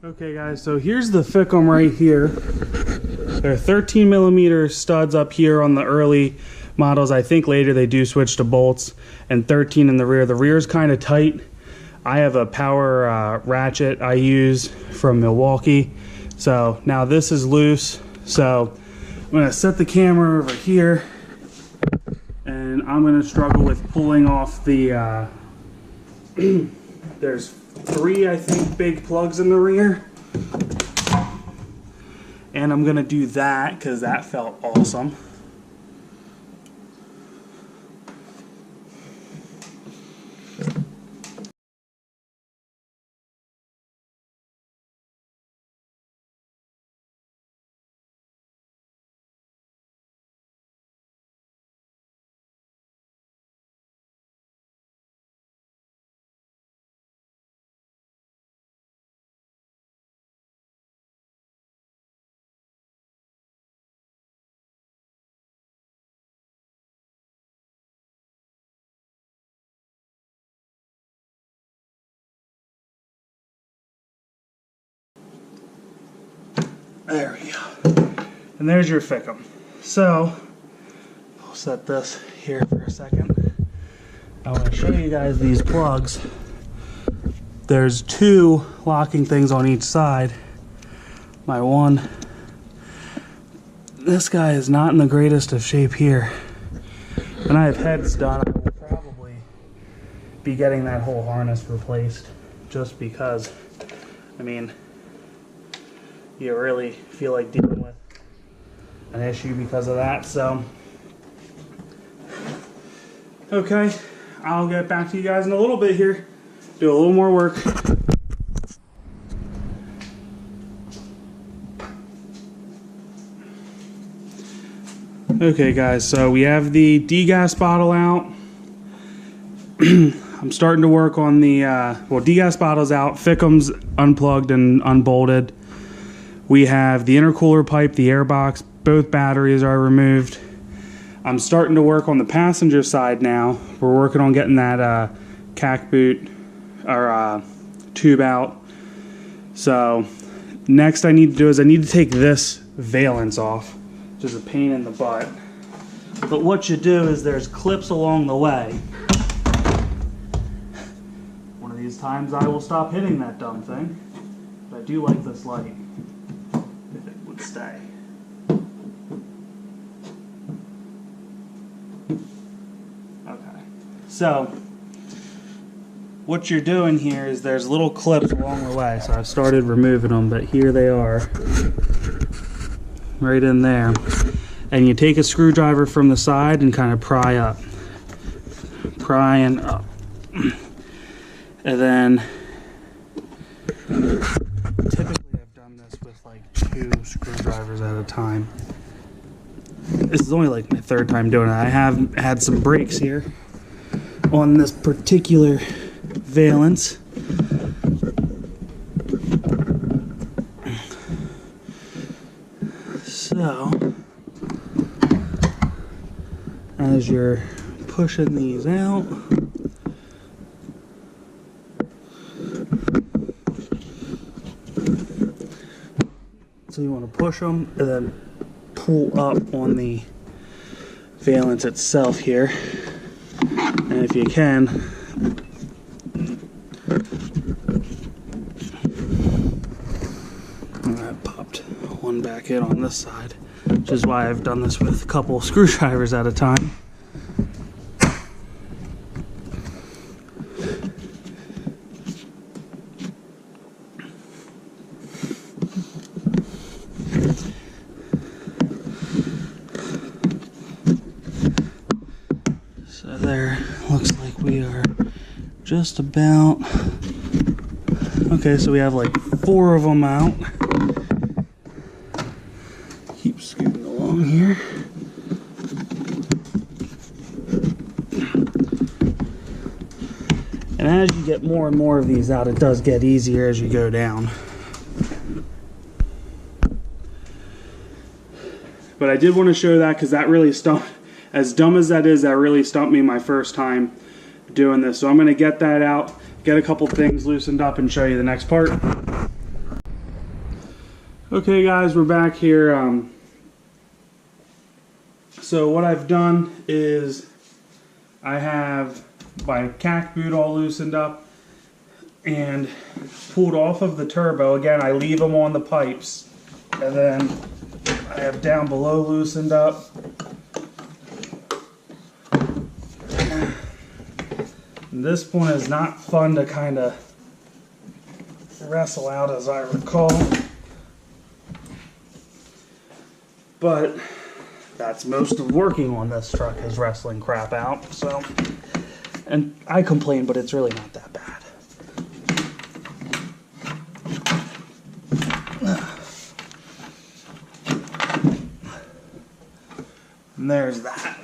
Okay guys, so here's the FICM right here. There are 13 millimeter studs up here on the early models. I think later they do switch to bolts, and 13 in the rear. The rear is kind of tight. I have a power ratchet I use from Milwaukee. So now this is loose. So I'm gonna set the camera over here and I'm gonna struggle with pulling off the, there's 3, I think, big plugs in the rear. And I'm gonna do that because that felt awesome. There we go. And there's your FICM. So, I'll set this here for a second. I want to show you guys these plugs. There's 2 locking things on each side. My one, this guy is not in the greatest of shape here. When I have heads done, I will probably be getting that whole harness replaced, just because, I mean, you really feel like dealing with an issue because of that. So, okay, I'll get back to you guys in a little bit here, do a little more work. Okay guys, so we have the degas bottle out. I'm starting to work on the, well, degas bottle's out, FICM's unplugged and unbolted. We have the intercooler pipe, the air box, both batteries are removed. I'm starting to work on the passenger side now. We're working on getting that cac boot or tube out. So next I need to do is I need to take this valence off, which is a pain in the butt. But what you do is there's clips along the way. One of these times I will stop hitting that dumb thing. But I do like this light. If it would stay. Okay. So what you're doing here is there's little clips along the way. So I've started removing them, but here they are. Right in there. And you take a screwdriver from the side and kind of pry up. Prying up. And then typically I've done this with like 2 screwdrivers at a time. This is only like my 3rd time doing it. I have had some breaks here on this particular valence. So as you're pushing these out, so you want to push them and then pull up on the valence itself here, and if you can, I popped one back in on this side, which is why I've done this with a couple screwdrivers at a time. So there, looks like we are just about, okay, so we have like 4 of them out. Keep scooting along here. And as you get more and more of these out, it does get easier as you go down. But I did want to show that because that really stumped, as dumb as that is, that really stumped me my first time doing this. So I'm going to get that out, get a couple things loosened up, and show you the next part. Okay guys, we're back here. So what I've done is I have my cack boot all loosened up and pulled off of the turbo. Again, I leave them on the pipes, and then I have down below loosened up. And this one is not fun to kind of wrestle out, as I recall. But that's most of working on this truck, is wrestling crap out. So, and I complain, but it's really not that bad. And there's that.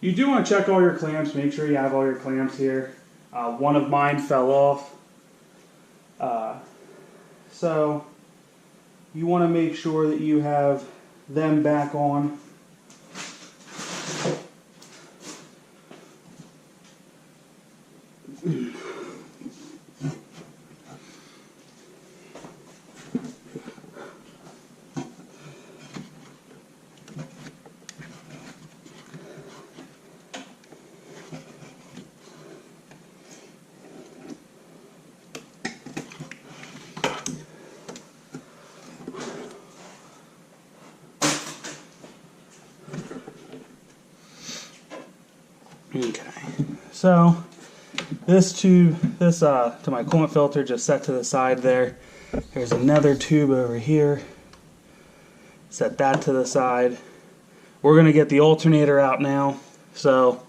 You do want to check all your clamps. Make sure you have all your clamps here. One of mine fell off. So you want to make sure that you have them back on. Okay, so this tube, to my coolant filter, just set to the side there. There's another tube over here. Set that to the side. We're gonna get the alternator out now. So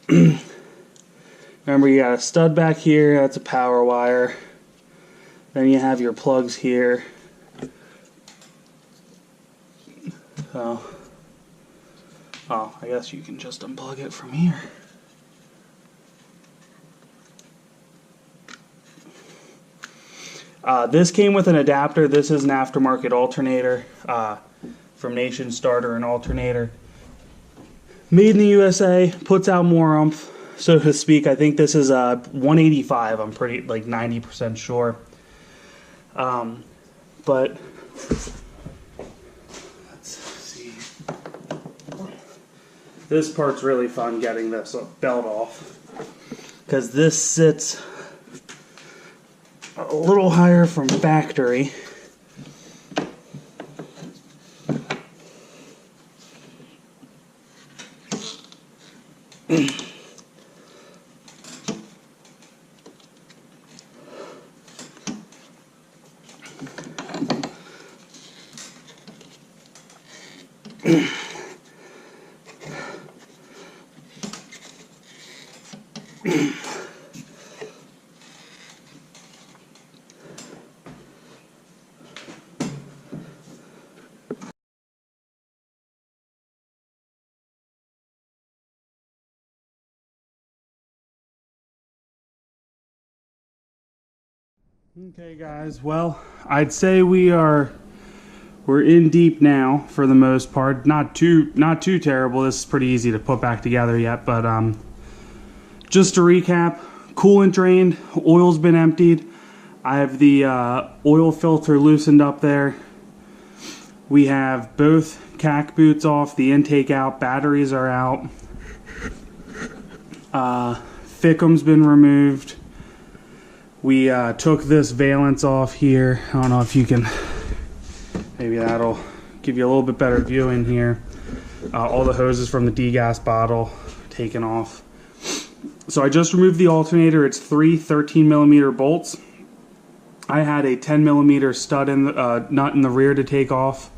remember, you got a stud back here. That's a power wire. Then you have your plugs here. So. Oh, I guess you can just unplug it from here. This came with an adapter. This is an aftermarket alternator from Nation Starter and Alternator. Made in the USA, puts out more oomph, so to speak. I think this is a 185. I'm pretty, like 90% sure. But this part's really fun, getting this belt off, because this sits a little higher from factory. Okay guys, well, I'd say we're in deep now for the most part. Not too terrible. This is pretty easy to put back together yet, but just to recap, coolant drained, oil's been emptied. I have the oil filter loosened up there. We have both cack boots off, the intake out, batteries are out. FICM's been removed. We took this valence off here. I don't know if you can, maybe that'll give you a little bit better view in here. All the hoses from the degas bottle taken off. So I just removed the alternator. It's 3 13mm bolts. I had a 10mm stud in the, nut in the rear to take off,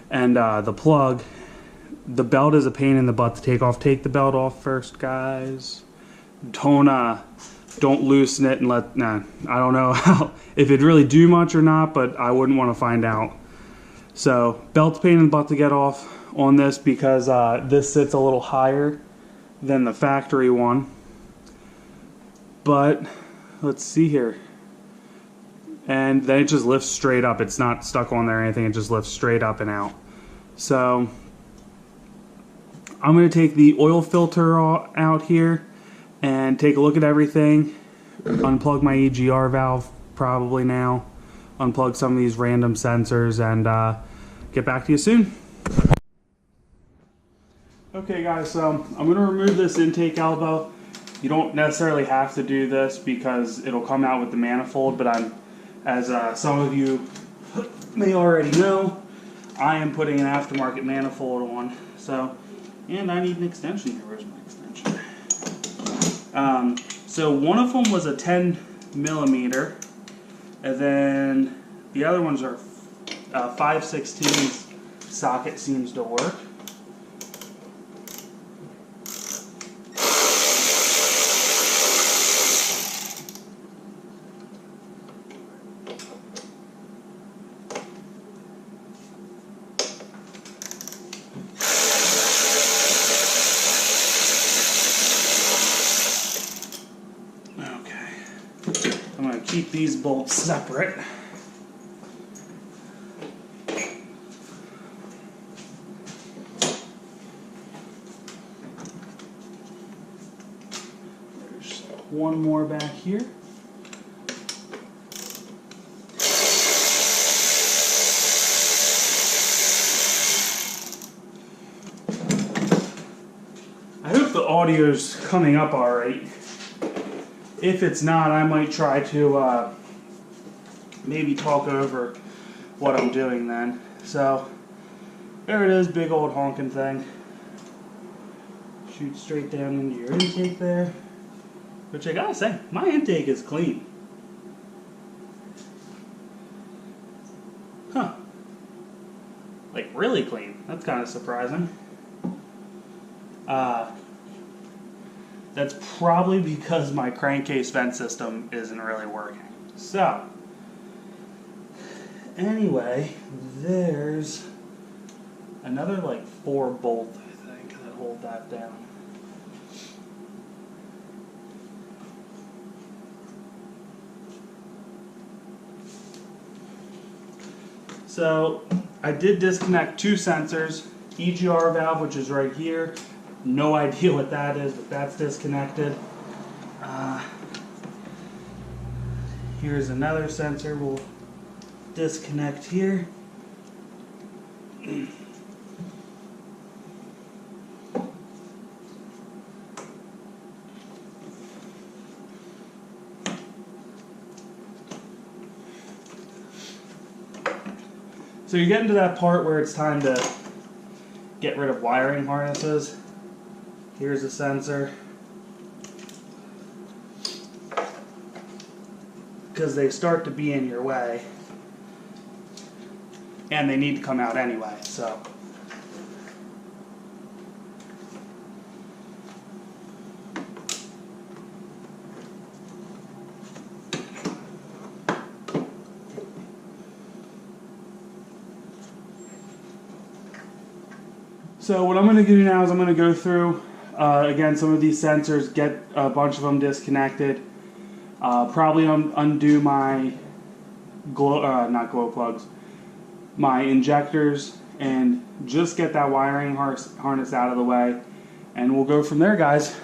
and the plug. The belt is a pain in the butt to take off. Take the belt off first, guys. Don't loosen it and let, I don't know how, if it'd really do much or not, but I wouldn't want to find out. So, belt's pain in the butt to get off on this, because this sits a little higher than the factory one. But, let's see here. And then it just lifts straight up. It's not stuck on there or anything, it just lifts straight up and out. So, I'm going to take the oil filter out here and take a look at everything. Unplug my EGR valve probably now. unplug some of these random sensors, and get back to you soon. Okay guys, so I'm going to remove this intake elbow. You don't necessarily have to do this because it'll come out with the manifold, but as some of you may already know, I am putting an aftermarket manifold on. So, and I need an extension here. Where's my extension? So one of them was a 10 millimeter, and then the other ones are 5/16 socket seems to work. I'm going to keep these bolts separate. There's one more back here. I hope the audio's coming up all right. If it's not, I might try to maybe talk over what I'm doing then. So, there it is, big old honking thing. Shoot straight down into your intake there. Which I gotta say, my intake is clean. Huh. Like, really clean. That's kind of surprising. That's probably because my crankcase vent system isn't really working. So, anyway, there's another like 4 bolts, I think, that hold that down. So, I did disconnect 2 sensors, EGR valve, which is right here. No idea what that is, but that's disconnected. Here's another sensor we'll disconnect here. So you're getting to that part where it's time to get rid of wiring harnesses. Here's a sensor. Because they start to be in your way. And they need to come out anyway, so. So what I'm going to do now is I'm going to go through again some of these sensors, get a bunch of them disconnected, probably undo my not glow plugs, my injectors, and just get that wiring harness out of the way, and we'll go from there, guys.